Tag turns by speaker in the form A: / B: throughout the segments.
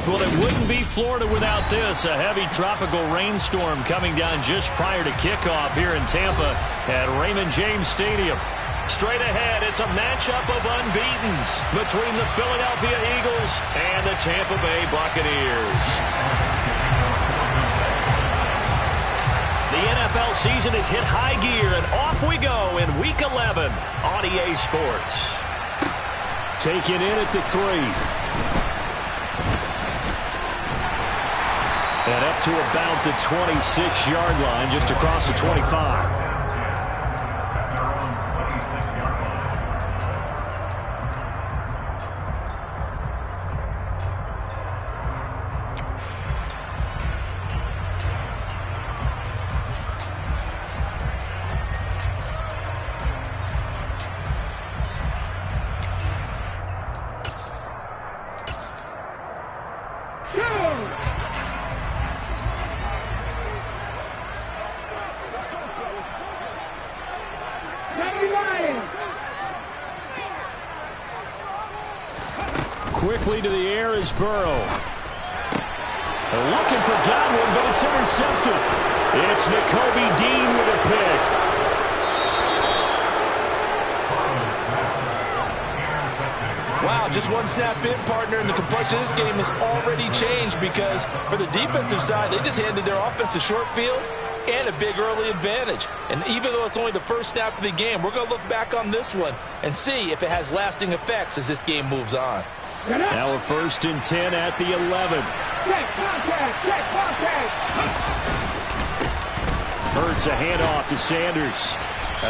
A: Well, it wouldn't be Florida without this. A heavy tropical rainstorm coming down just prior to kickoff here in Tampa at Raymond James Stadium. Straight ahead, it's a matchup of unbeatens between the Philadelphia Eagles and the Tampa Bay Buccaneers. The NFL season has hit high gear, and off we go in Week 11 on EA Sports.
B: Taken in at the 3. And up to about the 26-yard line, just across the 25. Quickly to the air is Burrow. They're looking for Godwin, but it's intercepted. It's Nakobe Dean with a pick.
C: Wow, just one snap in, partner, and the complexion of this game has already changed because for the defensive side, they just handed their offense a short field and a big early advantage. And even though it's only the first snap of the game, we're going to look back on this one and see if it has lasting effects as this game moves on.
B: Now a 1st and 10 at the 11. Hurts a handoff to Sanders.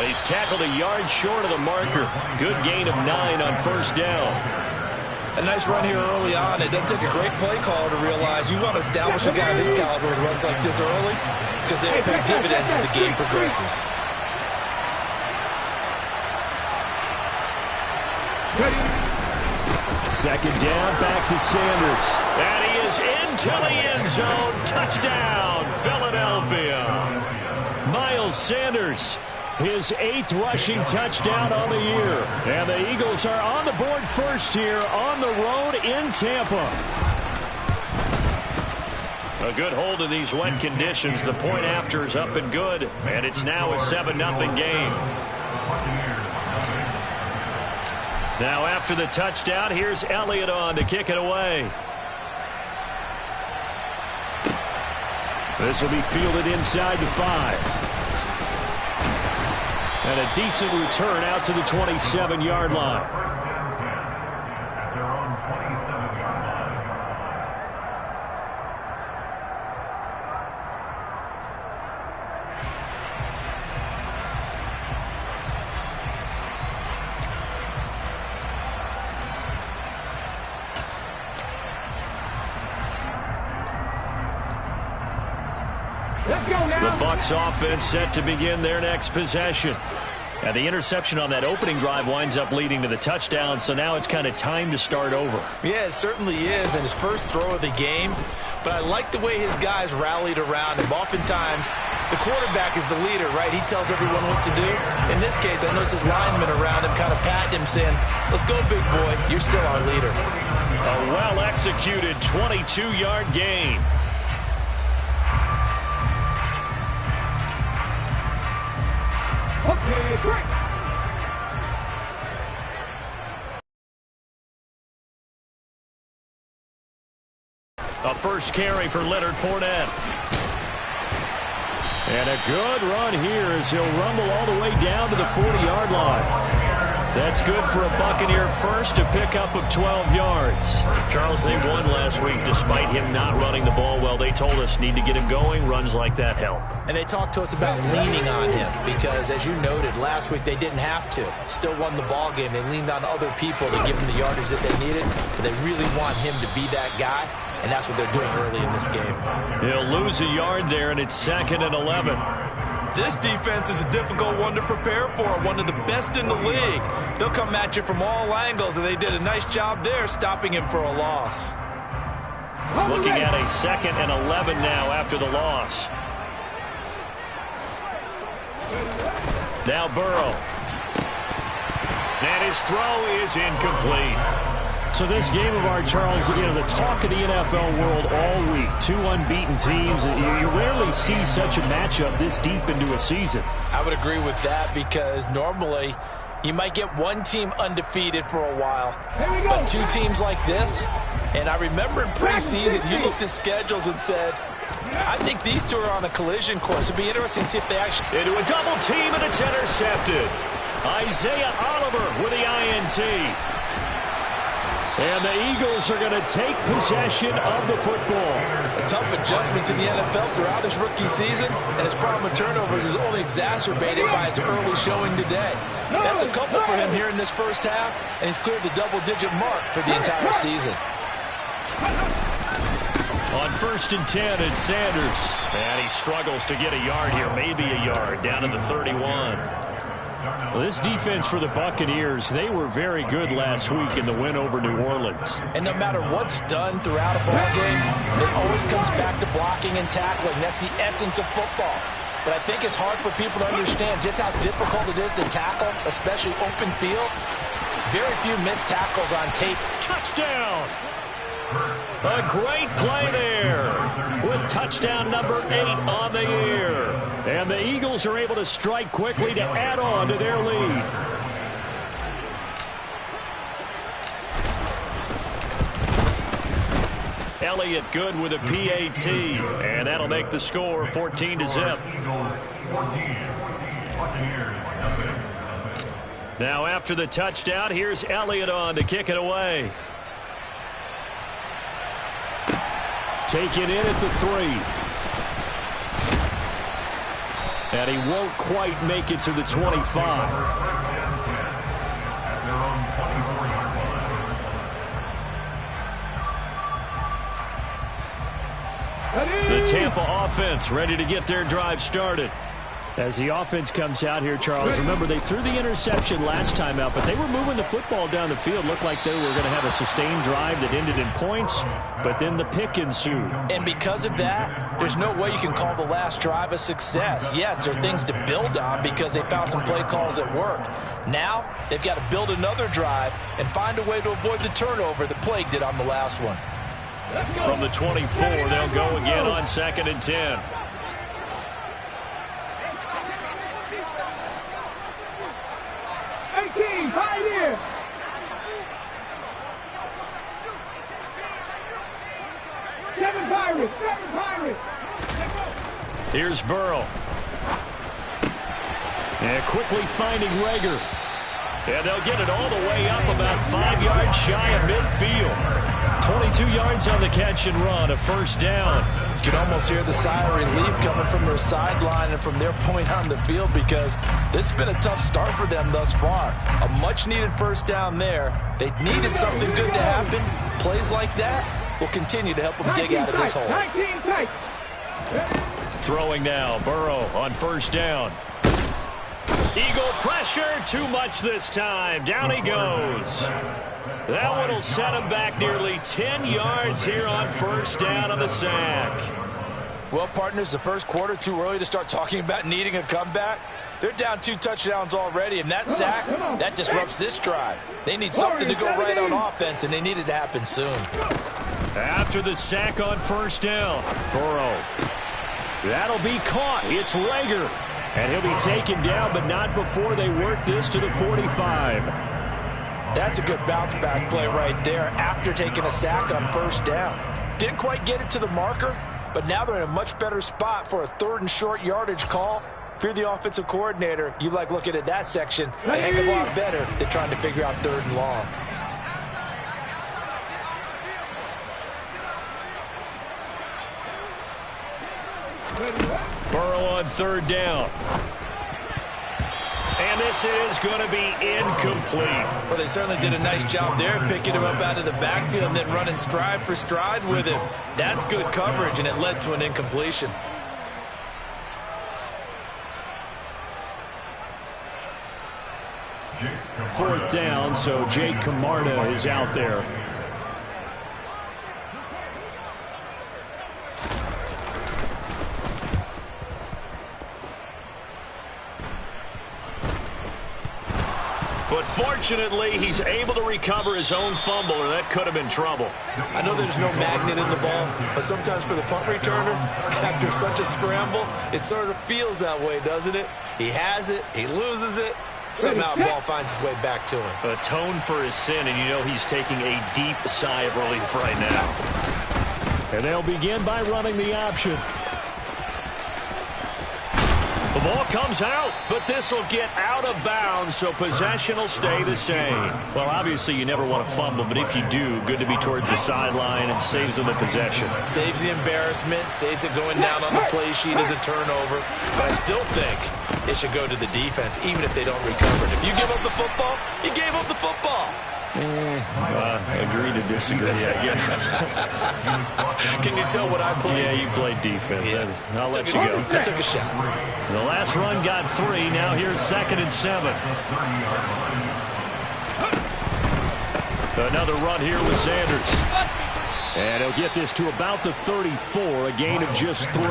B: He's tackled a yard short of the marker. Good gain of 9 on 1st down.
C: A nice run here early on. It doesn't take a great play caller to realize you want to establish a guy of his caliber who runs like this early because they will pay dividends as the game progresses.
B: Second down, back to Sanders.
A: And he is into the end zone. Touchdown, Philadelphia.
B: Miles Sanders, his 8th rushing touchdown on the year. And the Eagles are on the board first here on the road in Tampa.
A: A good hold of these wet conditions. The point after is up and good. And it's now a 7-0 game. Now after the touchdown, here's Elliott on to kick it away.
B: This will be fielded inside the 5. And a decent return out to the 27-yard line.
A: The Bucs offense set to begin their next possession. And the interception on that opening drive winds up leading to the touchdown, so now it's kind of time to start over.
C: Yeah, it certainly is, and his first throw of the game. But I like the way his guys rallied around him. Oftentimes, the quarterback is the leader, right? He tells everyone what to do. In this case, I noticed his linemen around him kind of patting him, saying, "Let's go, big boy. You're still our leader."
A: A well-executed 22-yard gain. A first carry for Leonard Fournette.
B: And a good run here as he'll rumble all the way down to the 40-yard line.
A: That's good for a Buccaneer first, a pickup of 12 yards. Charles, they won last week despite him not running the ball well. They told us need to get him going. Runs like that help.
C: And they talked to us about leaning on him because, as you noted, last week they didn't have to. Still won the ball game. They leaned on other people to give him the yardage that they needed. But they really want him to be that guy, and that's what they're doing early in this game.
A: He'll lose a yard there, and it's 2nd and 11.
C: This defense is a difficult one to prepare for, one of the best in the league. They'll come at you from all angles, and they did a nice job there stopping him for a loss.
A: Looking at a 2nd and 11 now after the loss. Now Burrow. And his throw is incomplete.
B: So this game of ours, Charles, the talk of the NFL world all week. Two unbeaten teams. You rarely see such a matchup this deep into a season.
C: I would agree with that because normally you might get one team undefeated for a while. But two teams like this, and I remember in preseason you looked at schedules and said, I think these two are on a collision course. It'd be interesting to see if they actually...
A: Into a double team, and it's intercepted. Isaiah Oliver with the INT. And the Eagles are going to take possession of the football.
C: A tough adjustment to the NFL throughout his rookie season, and his problem with turnovers is only exacerbated by his early showing today. That's a couple for him here in this first half, and he's cleared the double-digit mark for the entire season.
A: On 1st and 10, it's Sanders. And he struggles to get a yard here, maybe a yard, down to the 31.
B: Well, this defense for the Buccaneers, they were very good last week in the win over New Orleans.
C: And no matter what's done throughout a ball game, it always comes back to blocking and tackling. That's the essence of football. But I think it's hard for people to understand just how difficult it is to tackle, especially open field. Very few missed tackles on tape.
A: Touchdown! A great play there with touchdown number 8 on the year. And the Eagles are able to strike quickly to add on to their lead. Elliott good with a PAT. And that'll make the score 14-0. Now after the touchdown, here's Elliott on to kick it away.
B: Taken in at the 3. And he won't quite make it to the 25.
A: The Tampa offense ready to get their drive started.
B: As the offense comes out here, Charles, remember they threw the interception last time out, but they were moving the football down the field. Looked like they were going to have a sustained drive that ended in points, but then the pick ensued.
C: And because of that, there's no way you can call the last drive a success. Yes, there are things to build on because they found some play calls that worked. Now, they've got to build another drive and find a way to avoid the turnover that plagued it on the last one.
A: From the 24, they'll go again on 2nd and 10. Here's Burrow.
B: And quickly finding Rager.
A: And they'll get it all the way up about 5 yards shy of midfield. 22 yards on the catch and run, a first down.
C: You can almost hear the sigh of relief coming from their sideline and from their point on the field because this has been a tough start for them thus far. A much-needed first down there. They needed something good to happen. Plays like that will continue to help them dig out of this hole.
A: Throwing now, Burrow on first down. Eagle pressure, too much this time. Down he goes. That one will set him back nearly 10 yards here on first down on the sack.
C: Well, partners, the first quarter, too early to start talking about needing a comeback. They're down 2 touchdowns already, and that sack, that disrupts this drive. They need something to go right on offense, and they need it to happen soon.
A: After the sack on first down, Burrow.
B: That'll be caught. It's Rager. And he'll be taken down, but not before they work this to the 45.
C: That's a good bounce-back play right there after taking a sack on first down. Didn't quite get it to the marker, but now they're in a much better spot for a 3rd and short yardage call. If you're the offensive coordinator, you like looking at that section a heck of a lot better than trying to figure out 3rd and long.
A: Burrow on 3rd down. And this is going to be incomplete.
C: Well, they certainly did a nice job there, picking him up out of the backfield and then running stride for stride with him. That's good coverage, and it led to an incompletion.
B: Fourth down, so Jake Camarda is out there.
A: But fortunately, he's able to recover his own fumble, or that could have been trouble.
C: I know there's no magnet in the ball, but sometimes for the punt returner, after such a scramble, it sort of feels that way, doesn't it? He has it, he loses it, somehow the ball finds its way back to him.
A: Atone for his sin, and you know he's taking a deep sigh of relief right now.
B: And they'll begin by running the option.
A: The ball comes out, but this will get out of bounds, so possession will stay the same.
B: Well, obviously you never want to fumble, but if you do, good to be towards the sideline and saves them the possession.
C: Saves the embarrassment, saves it going down on the play sheet as a turnover. But I still think it should go to the defense, even if they don't recover it. If you give up the football, you gave up the football.
B: Agree to disagree, I guess.
C: Can you tell what I played?
B: Yeah, you played defense.
C: Yeah.
B: I'll let you go.
C: I took a shot.
B: The last run got 3. Now here's 2nd and 7. Another run here with Sanders. And he'll get this to about the 34, a gain of just 3.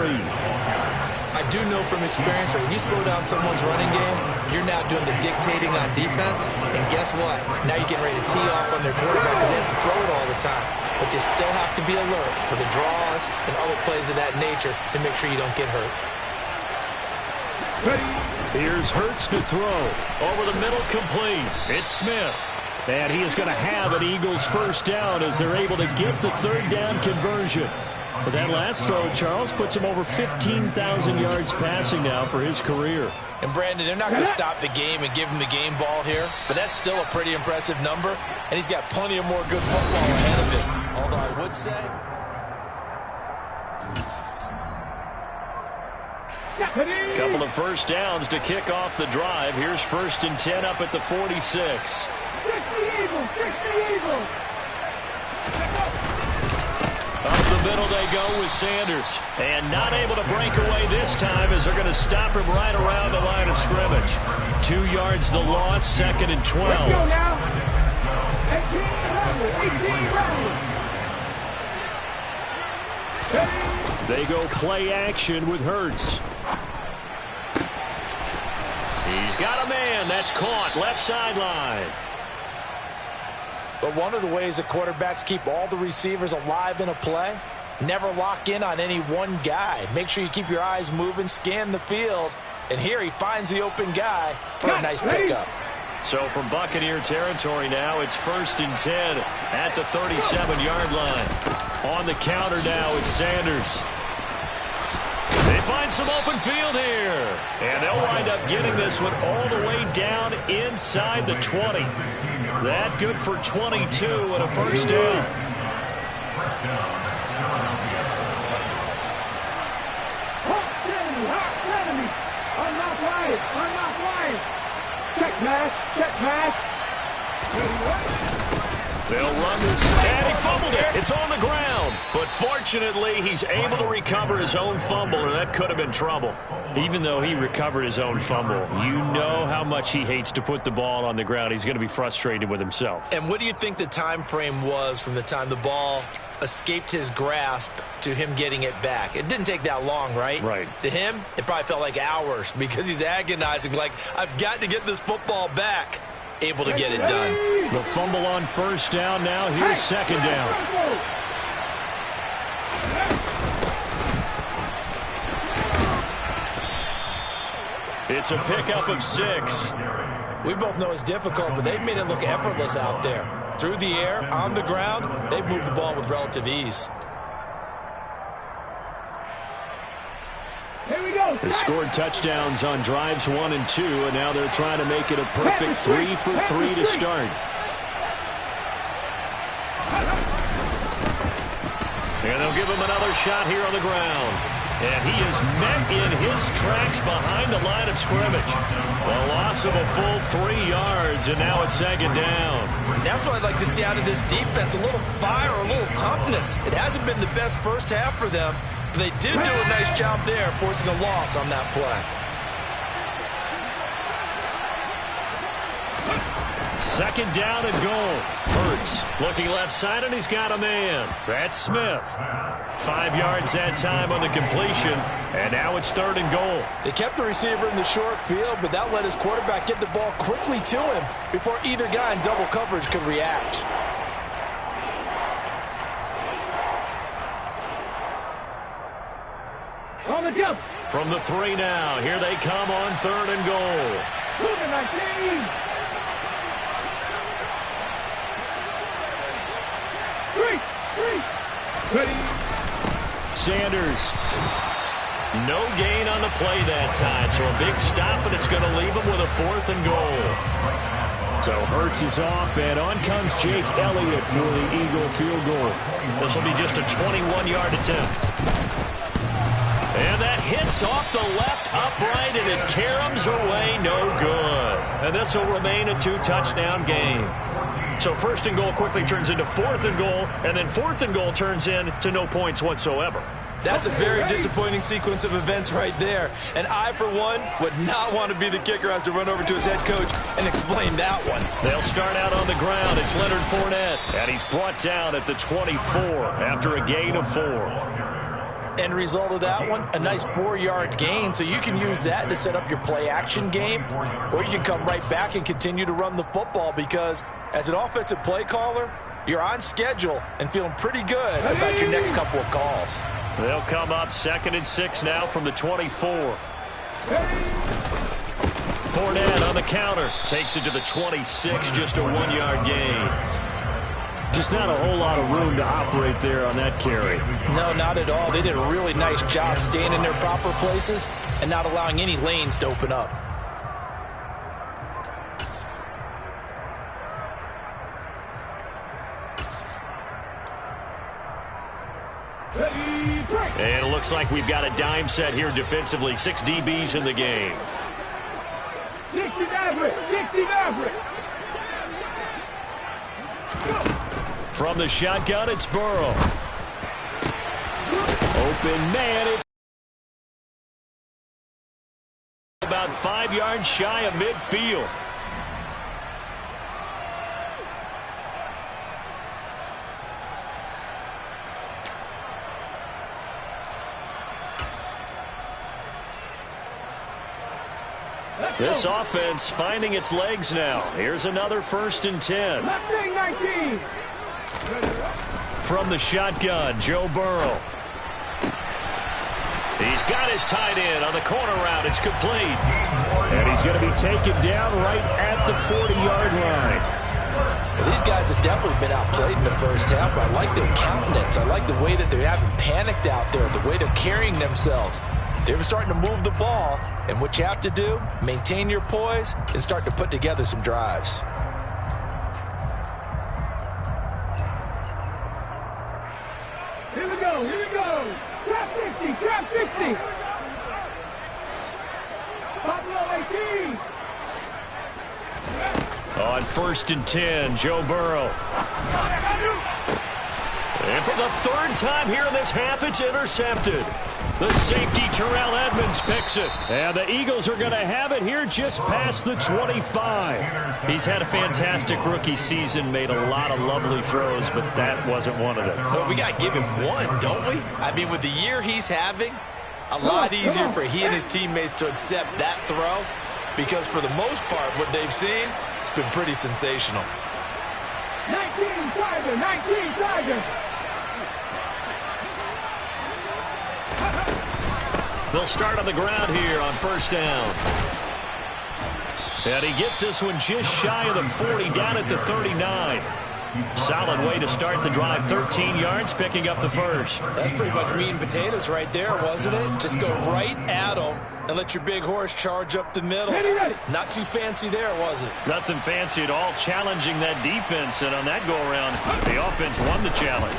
C: I do know from experience that when you slow down someone's running game, you're now doing the dictating on defense. And guess what? Now you're getting ready to tee off on their quarterback because they have to throw it all the time. But you still have to be alert for the draws and other plays of that nature to make sure you don't get hurt.
B: Here's Hurts to throw. Over the middle, complete. It's Smith. And he is going to have an Eagles first down as they're able to get the 3rd down conversion. But that last throw, Charles, puts him over 15,000 yards passing now for his career.
C: And, Brandon, they're not going to stop the game and give him the game ball here, but that's still a pretty impressive number, and he's got plenty of more good football ahead of him. Although I would say...
A: Couple of first downs to kick off the drive. Here's 1st and 10 up at the 46. Up the middle they go with Sanders. And not able to break away this time as they're going to stop him right around the line of scrimmage. 2 yards the loss, 2nd and 12.
B: They go play action with Hurts.
A: He's got a man. That's caught. Left sideline.
C: But one of the ways that quarterbacks keep all the receivers alive in a play, never lock in on any one guy. Make sure you keep your eyes moving, scan the field. And here he finds the open guy for a nice pickup.
A: So from Buccaneer territory now, it's 1st and 10 at the 37-yard line. On the counter now, it's Sanders. They find some open field here. And they'll wind up getting this one all the way down inside the 20. That good for 22 and a first down.
D: Check pass.
A: They'll run this, and he fumbled it. It's on the ground. But fortunately, he's able to recover his own fumble, or that could have been trouble.
B: Even though he recovered his own fumble, you know how much he hates to put the ball on the ground. He's going to be frustrated with himself.
C: And what do you think the time frame was from the time the ball escaped his grasp to him getting it back? It didn't take that long, right?
B: Right.
C: To him, it probably felt like hours because he's agonizing, like, I've got to get this football back. Able to get it done.
B: The fumble on first down now. Here's 2nd down.
A: It's a pickup of 6.
C: We both know it's difficult, but they've made it look effortless out there. Through the air, on the ground, they've moved the ball with relative ease.
B: They scored touchdowns on drives 1 and 2, and now they're trying to make it a perfect 3 for 3 to start.
A: And they'll give him another shot here on the ground. And he is met in his tracks behind the line of scrimmage. A loss of a full 3 yards, and now it's 2nd down.
C: That's what I'd like to see out of this defense, a little fire, a little toughness. It hasn't been the best first half for them. They did do a nice job there, forcing a loss on that play.
A: Second down and goal. Hurts looking left side, and he's got a man. That's Smith. 5 yards that time on the completion, and now it's third and goal.
C: They kept the receiver in the short field, but that let his quarterback get the ball quickly to him before either guy in double coverage could react.
B: On the jump.
A: From the 3 now, here they come on third and goal.
B: Moving 19. 3. Ready.
A: Sanders. No gain on the play that time, so a big stop, and it's going to leave him with a 4th and goal. So Hurts is off, and on comes Jake Elliott for the Eagle field goal. This will be just a 21-yard attempt. And that hits off the left upright, and it caroms away, no good. And this will remain a 2-touchdown game. So first and goal quickly turns into 4th and goal, and then 4th and goal turns into no points whatsoever.
C: That's a very disappointing sequence of events right there. And I, for one, would not want to be the kicker who has to run over to his head coach and explain that one.
A: They'll start out on the ground. It's Leonard Fournette, and he's brought down at the 24 after a gain of 4.
C: End result of that one, a nice 4-yard gain, so you can use that to set up your play-action game, or you can come right back and continue to run the football, because as an offensive play caller, you're on schedule and feeling pretty good about your next couple of calls.
A: They'll come up 2nd and 6 now from the 24. Fournette on the counter, takes it to the 26, just a 1-yard gain. Just not a whole lot of room to operate there on that carry.
C: No, not at all. They did a really nice job staying in their proper places and not allowing any lanes to open up.
A: And it looks like we've got a dime set here defensively. 6 DBs in the game.
B: 60 Maverick! 60 Maverick!
A: From the shotgun, it's Burrow. Open man. It's about 5 yards shy of midfield. This offense finding its legs now. Here's another 1st and 10.
B: Left wing 19.
A: From the shotgun, Joe Burrow. He's got his tight end on the corner route. It's complete. And he's going to be taken down right at the 40-yard line.
C: Well, these guys have definitely been outplayed in the first half, but I like their countenance. I like the way that they haven't panicked out there, the way they're carrying themselves. They're starting to move the ball, and what you have to do, maintain your poise and start to put together some drives.
B: Here we go, here we go. Trap 50, trap 50. Buffalo 18.
A: On 1st and 10, Joe Burrow. And for the 3rd time here in this half, it's intercepted. The safety, Terrell Edmonds, picks it. And the Eagles are going to have it here just past the 25. He's had a fantastic rookie season, made a lot of lovely throws, but that wasn't one of them.
C: Well, we got to give him one, don't we? I mean, with the year he's having, a lot easier for he and his teammates to accept that throw, because for the most part, what they've seen, it's been pretty sensational.
B: 19 Tiger, 19 Tiger.
A: They'll start on the ground here on 1st down. And he gets this one just shy of the 40, down at the 39. Solid way to start the drive. 13 yards, picking up the 1st.
C: That's pretty much meat and potatoes right there, wasn't it? Just go right at them and let your big horse charge up the middle. Not too fancy there, was it?
A: Nothing fancy at all, challenging that defense. And on that go-around, the offense won the challenge.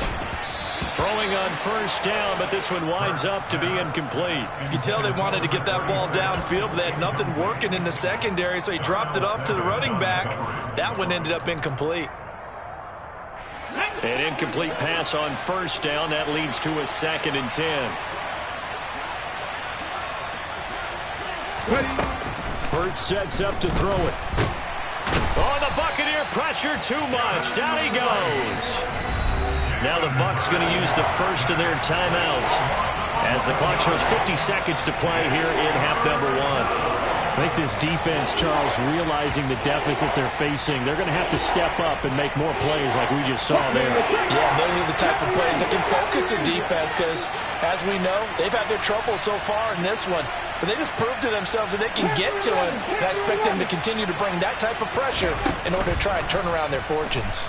A: Throwing on 1st down, but this one winds up to be incomplete.
C: You can tell they wanted to get that ball downfield, but they had nothing working in the secondary, so he dropped it off to the running back. That one ended up incomplete.
A: An incomplete pass on 1st down. That leads to a 2nd and 10. Hurts sets up to throw it. Oh, the Buccaneer pressure too much. Down he goes. Now the Bucs going to use the first of their timeouts as the clock shows 50 seconds to play here in half number one.
B: I think this defense, Charles, realizing the deficit they're facing, they're going to have to step up and make more plays like we just saw there.
C: Yeah, those are the type of plays that can focus their defense because, as we know, they've had their trouble so far in this one. But they just proved to themselves that they can get to it, and I expect them to continue to bring that type of pressure in order to try and turn around their fortunes.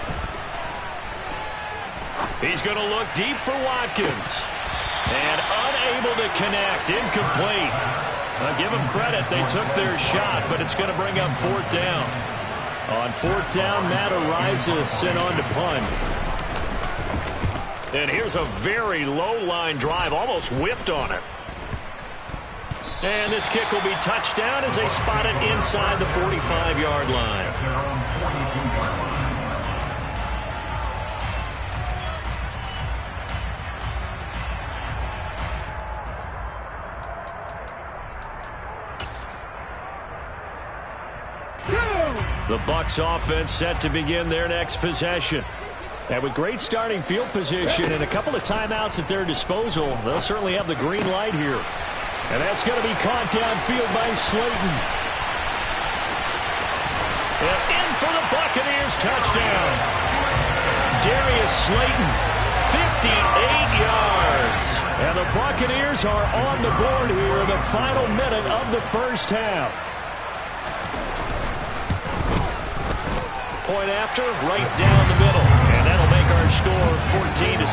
A: He's going to look deep for Watkins. And unable to connect. Incomplete. I'll give them credit. They took their shot, but it's going to bring up fourth down. On fourth down, Matt Araiza sent on to punt. And here's a very low-line drive. Almost whiffed on it. And this kick will be touchdown as they spot it inside the 45-yard line. The Bucs offense set to begin their next possession. And with great starting field position and a couple of timeouts at their disposal, they'll certainly have the green light here. And that's going to be caught downfield by Slayton. And in for the Buccaneers, touchdown. Darius Slayton, 58 yards. And the Buccaneers are on the board here in the final minute of the first half. Point after, right down the middle. And that'll make our score 14-7.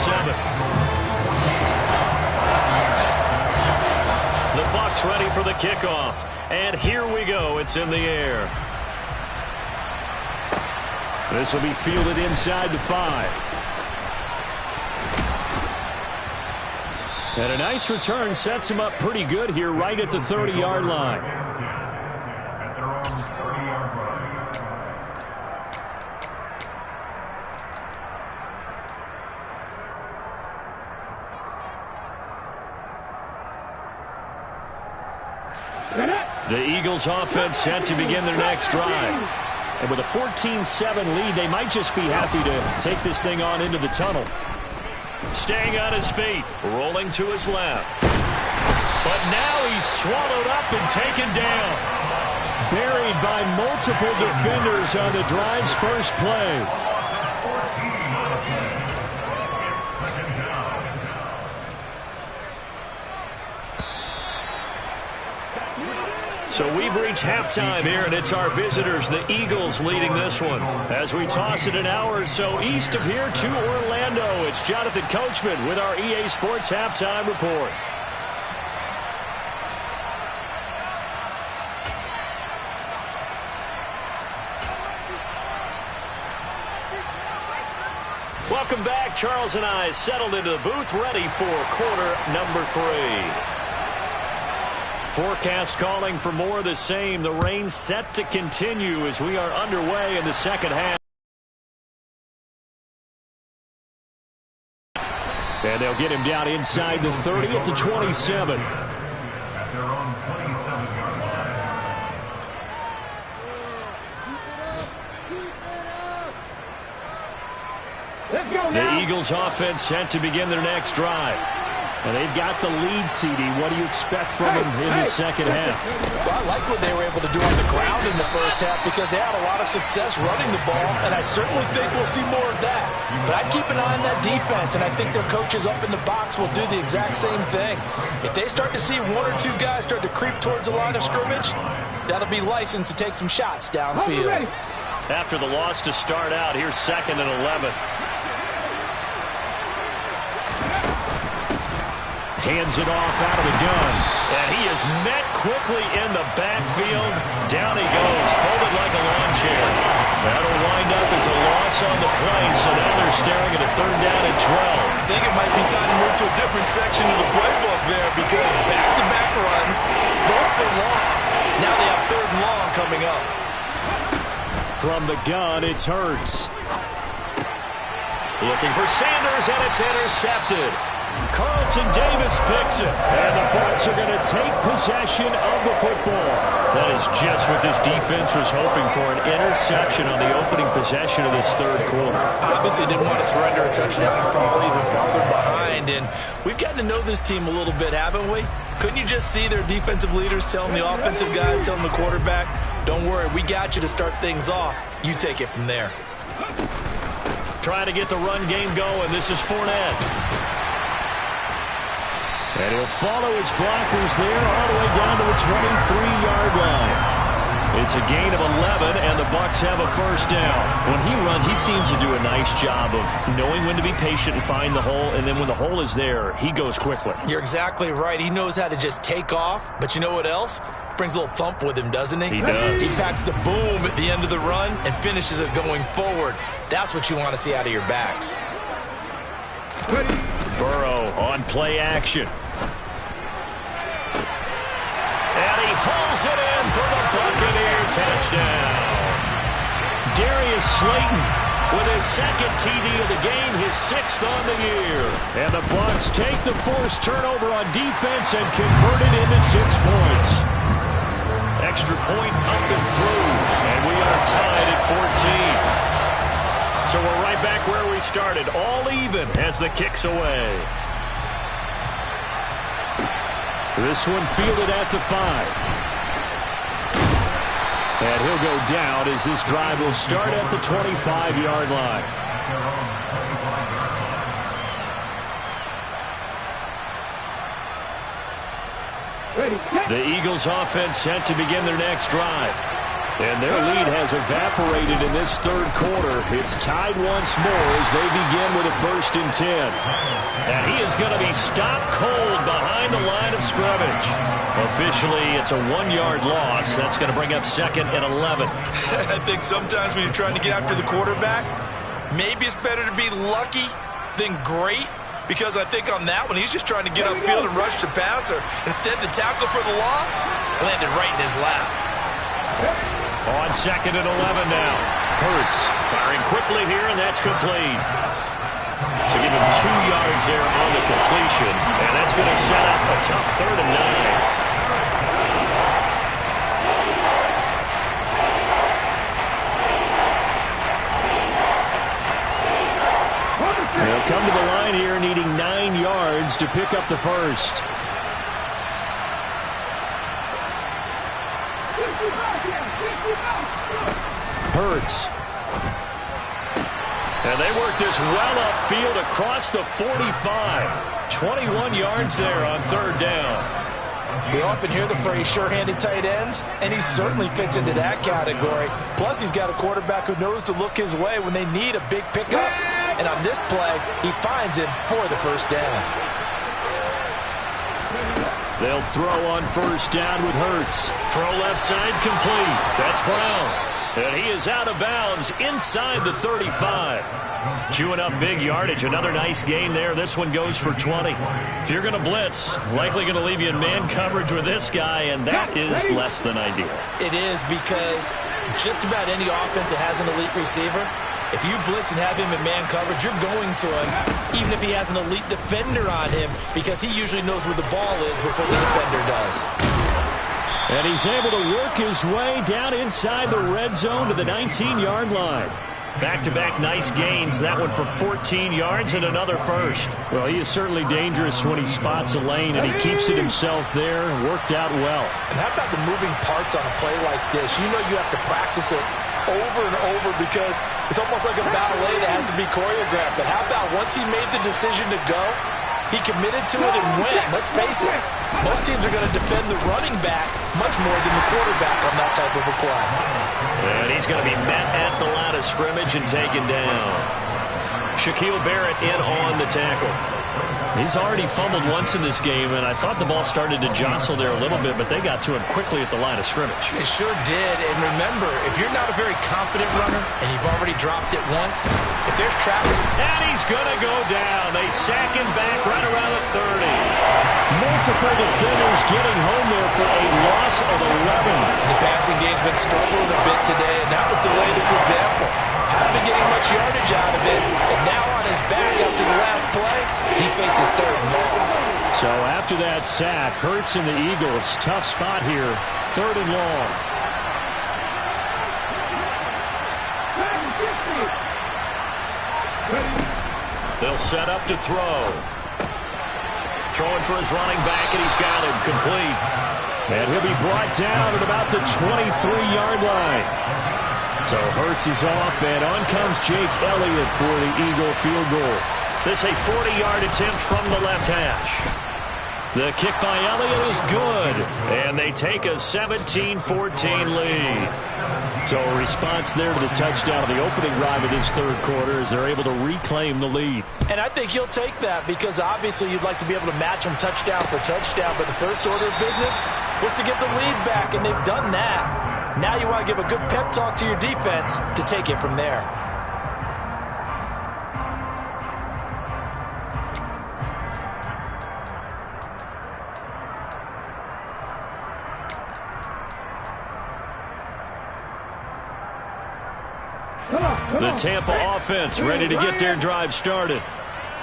A: The Bucs ready for the kickoff. And here we go. It's in the air. This will be fielded inside the 5. And a nice return sets him up pretty good here right at the 30-yard line. The Eagles offense set to begin their next drive. And with a 14-7 lead, they might just be happy to take this thing on into the tunnel. Staying on his feet, rolling to his left. But now he's swallowed up and taken down. Buried by multiple defenders on the drive's first play. So we've reached halftime here, and it's our visitors, the Eagles, leading this one. As we toss it an hour or so east of here to Orlando, it's Jonathan Coachman with our EA Sports Halftime Report. Welcome back. Charles and I settled into the booth, ready for quarter number 3. Forecast calling for more of the same. The rain set to continue as we are underway in the second half. And they'll get him down inside the 30 at the 27. The Eagles offense set to begin their next drive. And they've got the lead, CD. What do you expect from them in the second half?
C: Well, I like what they were able to do on the ground in the first half because they had a lot of success running the ball, and I certainly think we'll see more of that. But I'd keep an eye on that defense, and I think their coaches up in the box will do the exact same thing. If they start to see 1 or 2 guys start to creep towards the line of scrimmage, that'll be licensed to take some shots downfield.
A: After the loss to start out, here's 2nd and 11. Hands it off out of the gun. And he is met quickly in the backfield. Down he goes, folded like a lawn chair. That'll wind up as a loss on the play, so now they're staring at a 3rd down and 12.
C: I think it might be time to move to a different section of the playbook there because back-to-back runs, both for loss. Now they have 3rd and long coming up.
A: From the gun, it's Hurts. Looking for Sanders, and it's intercepted. Carlton Davis picks it. And the Bucs are going to take possession of the football. That is just what this defense was hoping for, an interception on the opening possession of this third quarter.
C: Obviously didn't want to surrender a touchdown and fall even farther behind. And we've gotten to know this team a little bit, haven't we? Couldn't you just see their defensive leaders telling the offensive guys, telling the quarterback, don't worry, we got you to start things off. You take it from there.
A: Trying to get the run game going. This is Fournette. And he'll follow his blockers there all the way down to the 23-yard line. It's a gain of 11, and the Bucs have a first down. When he runs, he seems to do a nice job of knowing when to be patient and find the hole, and then when the hole is there, he goes quickly.
C: You're exactly right. He knows how to just take off, but you know what else? Brings a little thump with him, doesn't he?
A: He does.
C: He packs the boom at the end of the run and finishes it going forward. That's what you want to see out of your backs.
A: Burrow on play action. And he hauls it in for the Buccaneer touchdown. Darius Slayton with his second TD of the game, his sixth on the year. And the Bucs take the forced turnover on defense and convert it into 6 points. Extra point up and through, and we are tied at 14. So we're right back where we started, all even as the kick's away. This one fielded at the 5. And he'll go down as this drive will start at the 25-yard line. The Eagles offense set to begin their next drive. And their lead has evaporated in this third quarter. It's tied once more as they begin with a 1st and 10. And he is going to be stopped cold behind the line of scrimmage. Officially, it's a 1-yard loss. That's going to bring up 2nd and 11.
C: I think sometimes when you're trying to get after the quarterback, maybe it's better to be lucky than great. Because I think on that one, he's just trying to get upfield and rush the passer. Instead, the tackle for the loss landed right in his lap.
A: On 2nd and 11 now. Hurts firing quickly here, and that's complete. So give him 2 yards there on the completion, and that's going to set up a tough 3rd and 9. They'll come to the line here needing 9 yards to pick up the first. Hurts. And they work this well upfield across the 45. 21 yards there on 3rd down.
C: We often hear the phrase sure-handed tight ends, and he certainly fits into that category. Plus, he's got a quarterback who knows to look his way when they need a big pickup. And on this play, he finds him for the 1st down.
A: They'll throw on 1st down with Hurts. Throw left side complete. That's Brown. And he is out of bounds inside the 35. Chewing up big yardage. Another nice gain there. This one goes for 20. If you're going to blitz, likely going to leave you in man coverage with this guy, and that is less than ideal.
C: It is, because just about any offense that has an elite receiver, if you blitz and have him in man coverage, you're going to him, even if he has an elite defender on him, because he usually knows where the ball is before the defender does.
A: And he's able to work his way down inside the red zone to the 19-yard line. Back-to-back nice gains. That one for 14 yards and another first. Well, he is certainly dangerous when he spots a lane, and he keeps it himself there. Worked out well.
C: And how about the moving parts on a play like this? You know you have to practice it over and over because it's almost like a ballet that has to be choreographed. But how about once he made the decision to go, he committed to it and went. Let's face it, most teams are going to defend the running back much more than the quarterback on that type of a play.
A: And he's going to be met at the line of scrimmage and taken down. Shaquille Barrett in on the tackle. He's already fumbled once in this game, and I thought the ball started to jostle there a little bit, but they got to him quickly at the line of scrimmage.
C: It sure did, and remember, if you're not a very confident runner and you've already dropped it once, if there's traffic...
A: And he's going to go down. They sack him back right around the 30. Multiple defenders getting home there for a loss of 11.
C: The passing game's been struggling a bit today, and that was the latest example. Hadn't been getting much yardage out of it, and now on his back after the last play, he faces 3rd and long.
B: So after that sack, Hurts and the Eagles, tough spot here, 3rd and long.
A: They'll set up to throw. Throwing for his running back, and he's got him complete.
B: And he'll be brought down at about the 23-yard line. So Hurts is off, and on comes Jake Elliott for the Eagle field goal.
A: This a 40-yard attempt from the left hash. The kick by Elliott is good, and they take a 17-14 lead. So a response there to the touchdown of the opening drive of this 3rd quarter as they're able to reclaim the lead.
C: And I think you'll take that because obviously you'd like to be able to match them touchdown for touchdown, but the first order of business was to get the lead back, and they've done that. Now you want to give a good pep talk to your defense to take it from there.
A: The Tampa offense ready to get their drive started.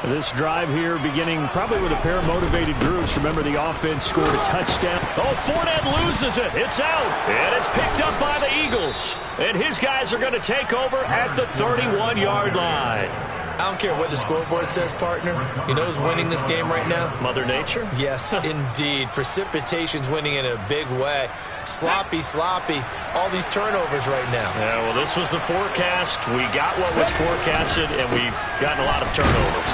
B: This drive here beginning probably with a pair of motivated groups. Remember, the offense scored a touchdown.
A: Oh, Fournette loses it. It's out. And it's picked up by the Eagles. And his guys are going to take over at the 31-yard line.
C: I don't care what the scoreboard says, partner. You know who's winning this game right now?
A: Mother Nature?
C: Yes, indeed. Precipitation's winning in a big way. Sloppy. All these turnovers right now.
A: Yeah, well, this was the forecast. We got what was forecasted, and we've gotten a lot of turnovers.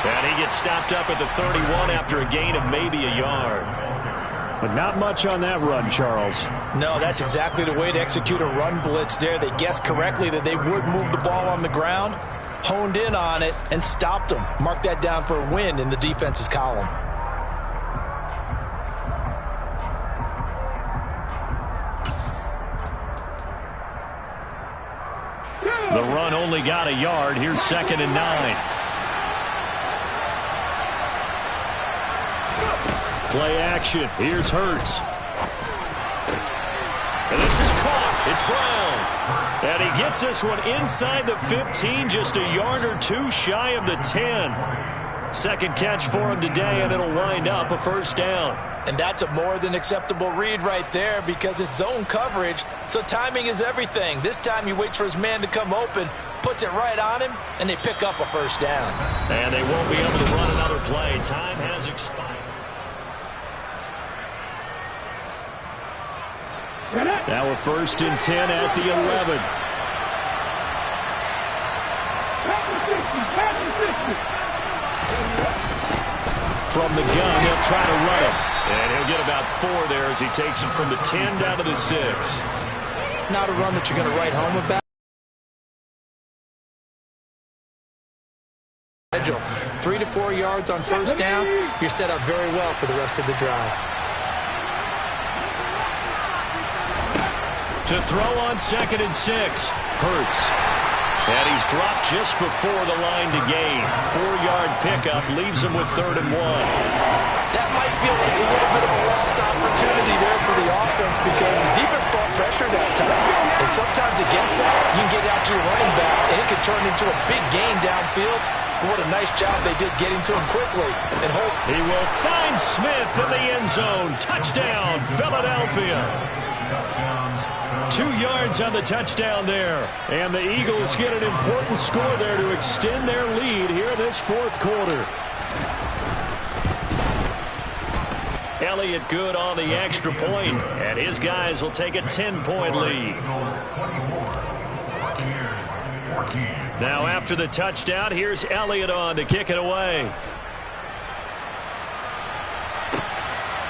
A: And he gets stopped up at the 31 after a gain of maybe a yard.
B: But not much on that run, Charles.
C: No, that's exactly the way to execute a run blitz there. They guessed correctly that they would move the ball on the ground, honed in on it, and stopped them. Mark that down for a win in the defense's column.
A: The run only got a yard. Here's 2nd and 9.
B: Play action. Here's Hurts.
A: And this is caught. It's Brown. And he gets this one inside the 15, just a yard or two shy of the 10. Second catch for him today, and it'll wind up a 1st down.
C: And that's a more than acceptable read right there because it's zone coverage, so timing is everything. This time he waits for his man to come open, puts it right on him, and they pick up a 1st down.
A: And they won't be able to run another play. Time has expired.
B: Now a 1st and 10 at the 11.
A: From the gun, they'll try to run him. And he'll get about 4 there as he takes it from the 10 down to the 6.
C: Not a run that you're going to write home about. 3 to 4 yards on 1st down, you're set up very well for the rest of the drive.
A: To throw on 2nd and 6. Hurts. And he's dropped just before the line to gain. 4-yard pickup leaves him with 3rd and 1.
C: That might feel like a little bit of a lost opportunity there for the offense because the defense brought pressure that time. And sometimes against that, you can get out to your running back, and it can turn into a big gain downfield. But what a nice job they did getting to him quickly. And hope
A: he will find Smith in the end zone. Touchdown, Philadelphia. 2 yards on the touchdown there. And the Eagles get an important score there to extend their lead here this 4th quarter. Elliott good on the extra point, and his guys will take a 10-point lead. Now after the touchdown, here's Elliott on to kick it away.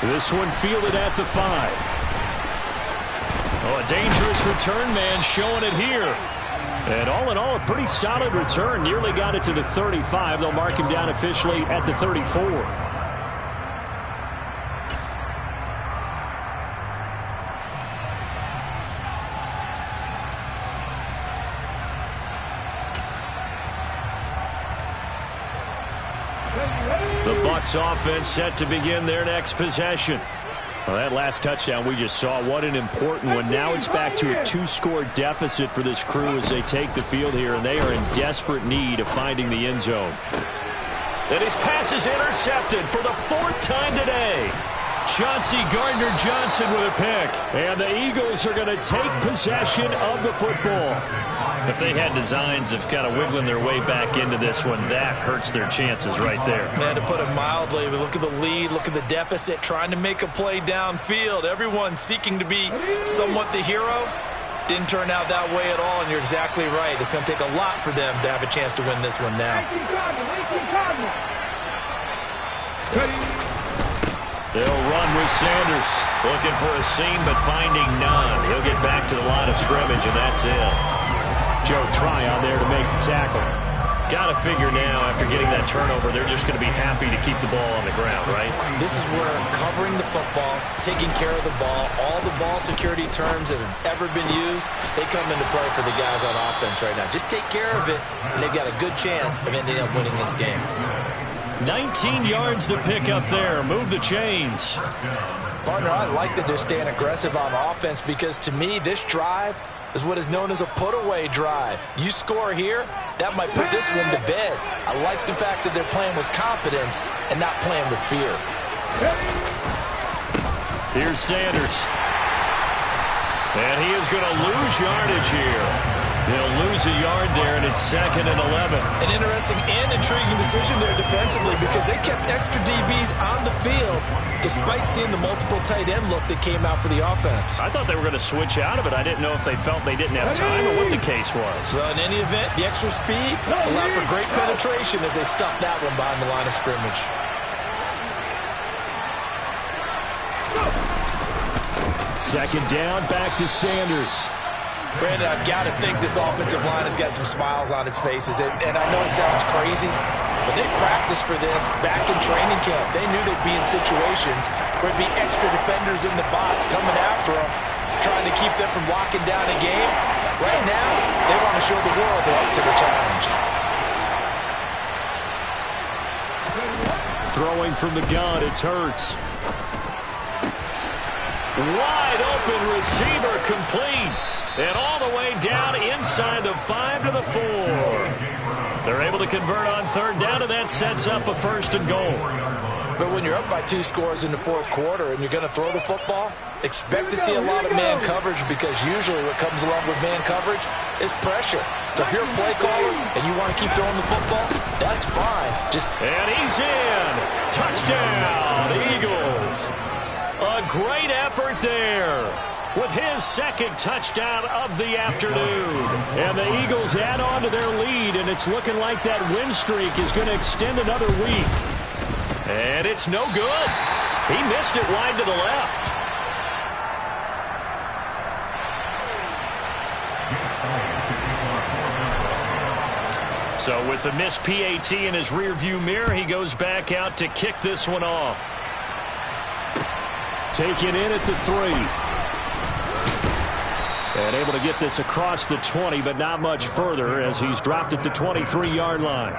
B: This one fielded at the 5.
A: Oh, a dangerous return man showing it here.
B: And all in all, a pretty solid return. Nearly got it to the 35. They'll mark him down officially at the 34.
A: The Bucs offense set to begin their next possession.
B: Well, that last touchdown we just saw, what an important one. Now it's back to a 2-score deficit for this crew as they take the field here, and they are in desperate need of finding the end zone.
A: And his pass is intercepted for the 4th time today. Chauncey Gardner-Johnson with a pick.
B: And the Eagles are going to take possession of the football.
A: If they had designs of kind of wiggling their way back into this one, that hurts their chances right there.
C: Man, to put it mildly, look at the lead, look at the deficit, trying to make a play downfield. Everyone seeking to be somewhat the hero. Didn't turn out that way at all, and you're exactly right. It's going to take a lot for them to have a chance to win this one now.
A: They'll run with Sanders. Looking for a seam, but finding none. He'll get back to the line of scrimmage, and that's it.
B: Joe Tryon there to make the tackle.
A: Got to figure now, after getting that turnover, they're just going to be happy to keep the ball on the ground, right?
C: This is where covering the football, taking care of the ball, all the ball security terms that have ever been used, they come into play for the guys on offense right now. Just take care of it, and they've got a good chance of ending up winning this game.
A: 19 yards to pick up there. Move the chains.
C: Partner, I like that they're staying aggressive on offense because, to me, this drive is what is known as a put-away drive. You score here, that might put this one to bed. I like the fact that they're playing with confidence and not playing with fear.
A: Here's Sanders. And he is going to lose yardage here. They'll lose a yard there, and it's 2nd and 11.
C: An interesting and intriguing decision there defensively because they kept extra DBs on the field despite seeing the multiple tight end look that came out for the offense.
A: I thought they were going to switch out of it. I didn't know if they felt they didn't have time or what the case was.
C: Well, in any event, the extra speed allowed for great penetration as they stuffed that one behind the line of scrimmage.
B: Second down, back to Sanders.
C: Brandon, I've got to think this offensive line has got some smiles on its faces. And I know it sounds crazy, but they practiced for this back in training camp. They knew they'd be in situations where it'd be extra defenders in the box coming after them, trying to keep them from locking down a game. Right now, they want to show the world they're up to the challenge.
B: Throwing from the gun, it's Hurts.
A: Wide open receiver complete. And all the way down inside the 5 to the 4. They're able to convert on 3rd down, and that sets up a 1st and goal.
C: But when you're up by 2 scores in the 4th quarter and you're going to throw the football, expect to see a lot of man coverage because usually what comes along with man coverage is pressure. So if you're a play caller and you want to keep throwing the football, that's fine.
A: And he's in. Touchdown, Eagles. A great effort there with his 2nd touchdown of the afternoon.
B: And the Eagles add on to their lead, and it's looking like that win streak is going to extend another week.
A: And it's no good. He missed it wide to the left. So with the missed PAT in his rearview mirror, he goes back out to kick this one off.
B: Taken in at the 3. And able to get this across the 20, but not much further as he's dropped at the 23-yard line.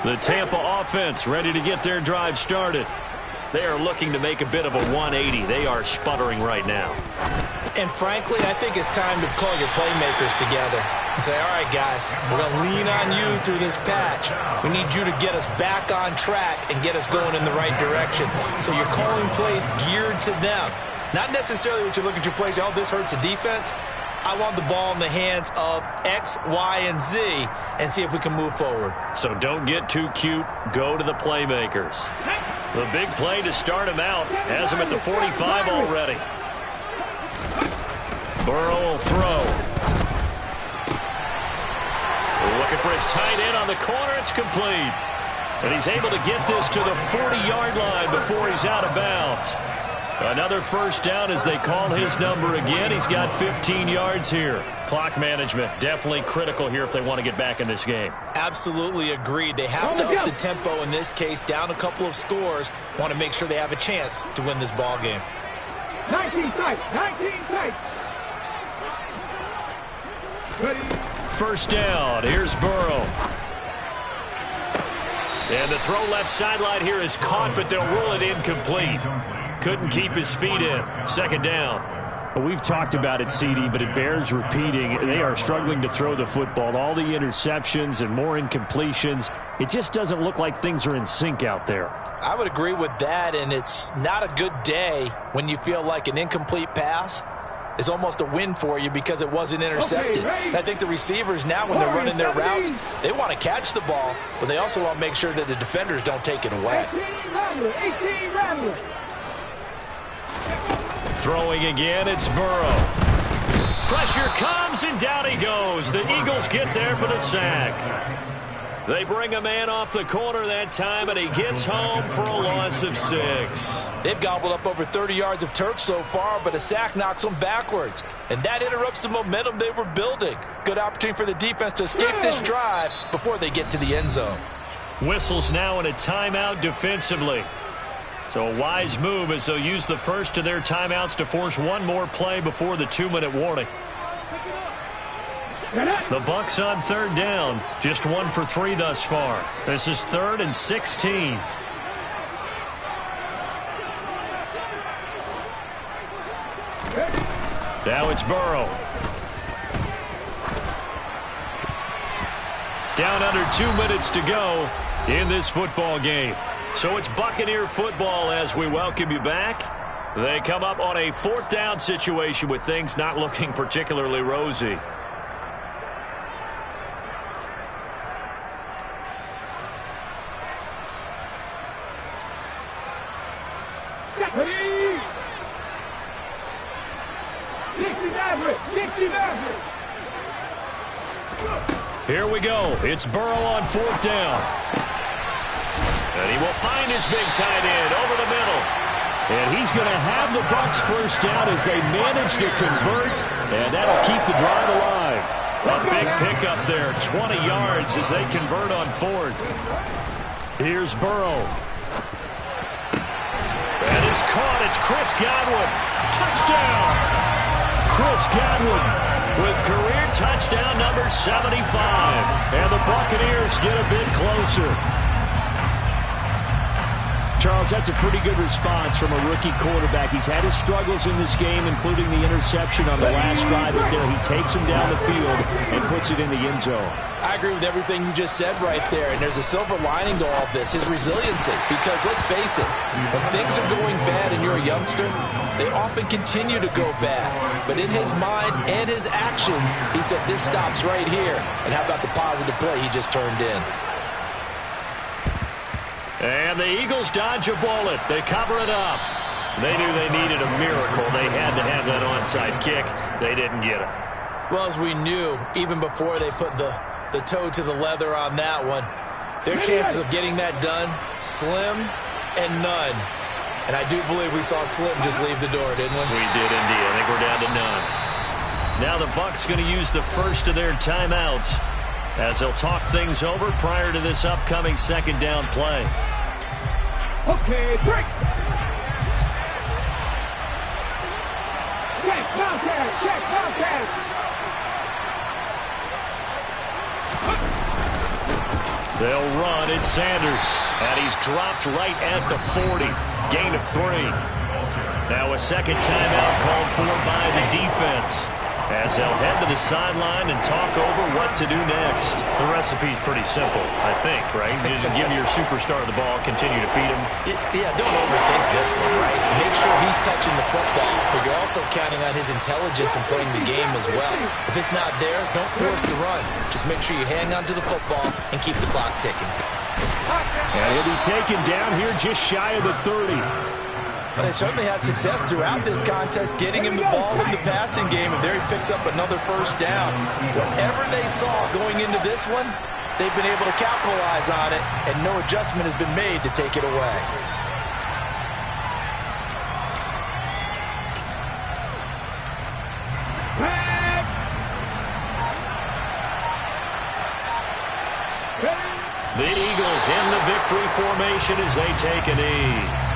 A: The Tampa offense ready to get their drive started. They are looking to make a bit of a 180. They are sputtering right now.
C: And frankly, I think it's time to call your playmakers together and say, all right, guys, we're going to lean on you through this patch. We need you to get us back on track and get us going in the right direction. So you're calling plays geared to them. Not necessarily what you look at your plays, oh, this hurts the defense. I want the ball in the hands of X, Y, and Z and see if we can move forward.
A: So don't get too cute. Go to the playmakers. The big play to start him out has him at the 45 already. Burrow will throw. Looking for his tight end on the corner. It's complete. And he's able to get this to the 40-yard line before he's out of bounds. Another 1st down as they call his number again. He's got 15 yards here. Clock management definitely critical here if they want to get back in this game.
C: Absolutely agreed. They have to up the tempo in this case, down a couple of scores. Want to make sure they have a chance to win this ball game.
D: 19 tight, 19 tight.
A: First down. Here's Burrow. And the throw left sideline here is caught, but they'll rule it incomplete. Couldn't keep his feet in. Second down.
B: We've talked about it, CD, but it bears repeating. They are struggling to throw the football. All the interceptions and more incompletions. It just doesn't look like things are in sync out there.
C: I would agree with that, and it's not a good day when you feel like an incomplete pass is almost a win for you because it wasn't intercepted. And I think the receivers now, when they're running their routes, they want to catch the ball, but they also want to make sure that the defenders don't take it away.
A: Throwing again, it's Burrow. Pressure comes, and down he goes. The Eagles get there for the sack. They bring a man off the corner that time, and he gets home for a loss of 6.
C: They've gobbled up over 30 yards of turf so far, but a sack knocks them backwards, and that interrupts the momentum they were building. Good opportunity for the defense to escape this drive before they get to the end zone.
A: Whistles now in a timeout defensively. So a wise move as they'll use the first of their timeouts to force one more play before the 2-minute warning. The Bucs on third down. Just 1 for 3 thus far. This is 3rd and 16. Now it's Burrow. Down under 2 minutes to go in this football game. So it's Buccaneer football as we welcome you back. They come up on a 4th down situation with things not looking particularly rosy. Here we go. It's Burrow on 4th down. And he will find his big tight end over the middle. And he's going to have the Bucs first down as they manage to convert. And that'll keep the drive alive. A big pickup there, 20 yards as they convert on 4th. Here's Burrow. That is caught. It's Chris Godwin. Touchdown. Chris Godwin with career touchdown number 75. And the Buccaneers get a bit closer.
B: Charles, that's a pretty good response from a rookie quarterback. He's had his struggles in this game, including the interception on the last drive. But there, he takes him down the field and puts it in the end zone.
C: I agree with everything you just said right there, and there's a silver lining to all of this, his resiliency. Because let's face it, when things are going bad and you're a youngster, they often continue to go bad. But in his mind and his actions, he said, this stops right here. And how about the positive play he just turned in?
A: And the Eagles dodge a bullet. They cover it up. They knew they needed a miracle. They had to have that onside kick. They didn't get it.
C: Well, as we knew, even before they put the toe to the leather on that one, their chances of getting that done, slim and none. And I do believe we saw Slim just leave the door, didn't we?
A: We did indeed. I think we're down to none. Now the Bucs going to use the first of their timeouts as they'll talk things over prior to this upcoming 2nd down play.
D: Okay, break. Check contact. Check contact.
A: They'll run. It's Sanders. And he's dropped right at the 40. Gain of 3. Now a second timeout called for by the defense as they'll head to the sideline and talk over what to do next. The recipe's pretty simple, I think, right? Just give your superstar the ball, continue to feed him.
C: Yeah, don't overthink this one, right? Make sure he's touching the football, but you're also counting on his intelligence and playing the game as well. If it's not there, don't force the run. Just make sure you hang on to the football and keep the clock ticking.
B: And he'll be taken down here just shy of the 30.
C: But they certainly had success throughout this contest getting him the ball in the passing game, and there he picks up another first down. Whatever they saw going into this one, they've been able to capitalize on it, and no adjustment has been made to take it away.
A: The Eagles in the victory formation as they take a knee.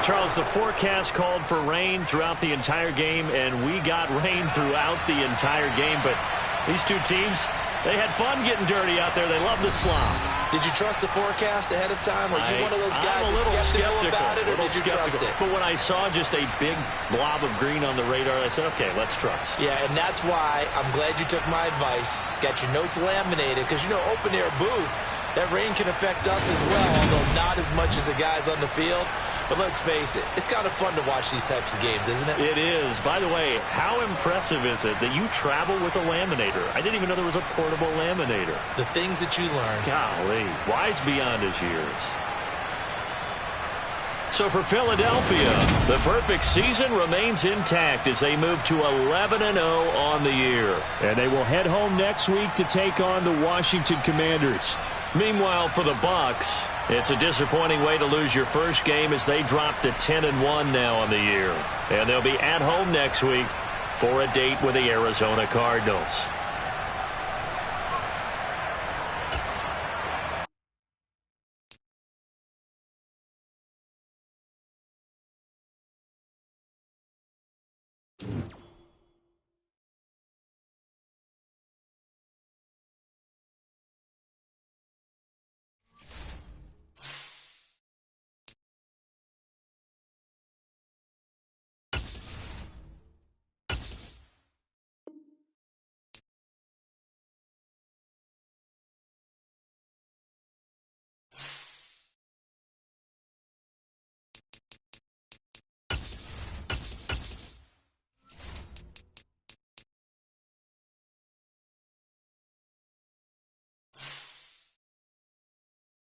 A: Charles, the forecast called for rain throughout the entire game, and we got rain throughout the entire game. But these two teams, they had fun getting dirty out there. They love the slop.
C: Did you trust the forecast ahead of time? Are you one of those guys
A: I'm a little
C: skeptical about it, or did you trust it?
A: But when I saw just a big blob of green on the radar, I said, okay, let's trust.
C: Yeah, and that's why I'm glad you took my advice. Got your notes laminated, because, you know, open-air booth, that rain can affect us as well, although not as much as the guys on the field. But let's face it, it's kind of fun to watch these types of games, isn't it?
A: It is. By the way, how impressive is it that you travel with a laminator? I didn't even know there was a portable laminator.
C: The things that you learn.
A: Golly, wise beyond his years. So for Philadelphia, the perfect season remains intact as they move to 11-0 on the year.
B: And they will head home next week to take on the Washington Commanders.
A: Meanwhile, for the Bucs, it's a disappointing way to lose your first game as they drop to 10-1 now on the year. And they'll be at home next week for a date with the Arizona Cardinals.